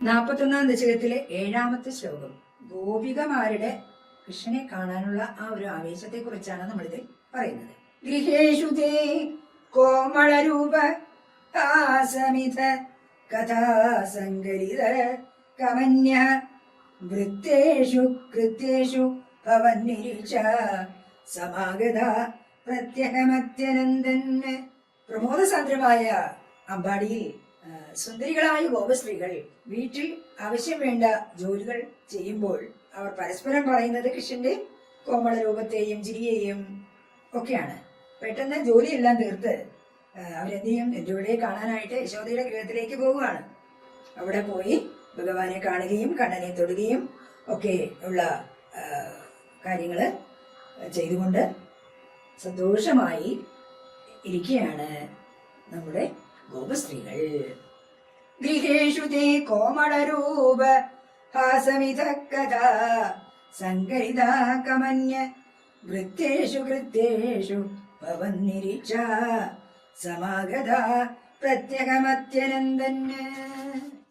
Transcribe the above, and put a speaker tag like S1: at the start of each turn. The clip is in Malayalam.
S1: 41 ദശകത്തിലെ 7ാമത്തെ ശ്ലോകം ഗോപികമാരുടെ കൃഷ്ണനെ കാണാനുള്ള ആ ഒരു ആവേശത്തെ കുറിച്ചാണ് നമ്മളിതിൽ പറയുന്നത്. ഗൃഹേഷു തേ കോമളരൂപ ആസമിത കഥാസങ്കരിത കമന്യ വൃത്തേഷു കൃത്യേഷു ഭവന്നിരിച്ച സമാഗത പ്രത്യഹമത്യനന്ദൻ. പ്രമോദസാന്ദ്രമായ അമ്പാടിയിൽ സുന്ദരികളായ ഗോപസ്ത്രീകൾ വീട്ടിൽ ആവശ്യം വേണ്ട ജോലികൾ ചെയ്യുമ്പോൾ അവർ പരസ്പരം പറയുന്നത് കൃഷ്ണന്റെ കോമള രൂപത്തെയും ചിരിയെയും ഒക്കെയാണ്. പെട്ടെന്ന് ജോലിയെല്ലാം തീർത്ത് അവരെന്ത് ചെയ്യും, എന്റെ കാണാനായിട്ട് യശോദയുടെ ഗൃഹത്തിലേക്ക് പോവുകയാണ്. അവിടെ പോയി ഭഗവാനെ കാണുകയും കണ്ണനെ തൊടുകയും ഒക്കെ ഉള്ള കാര്യങ്ങള് ചെയ്തുകൊണ്ട് സന്തോഷമായി ഇരിക്കുകയാണ് നമ്മുടെ ഗോപസ്ത്രീകൾ. ഗൃഹേഷു തേ കോമളരൂപ ഹാസമിത കഥാ സങ്കരിതാ കമന്യ വൃത്തേഷു കൃത്യേഷു ഭവന്നിരിച്ച സമാഗത പ്രത്യഹമത്യനന്ദൻ.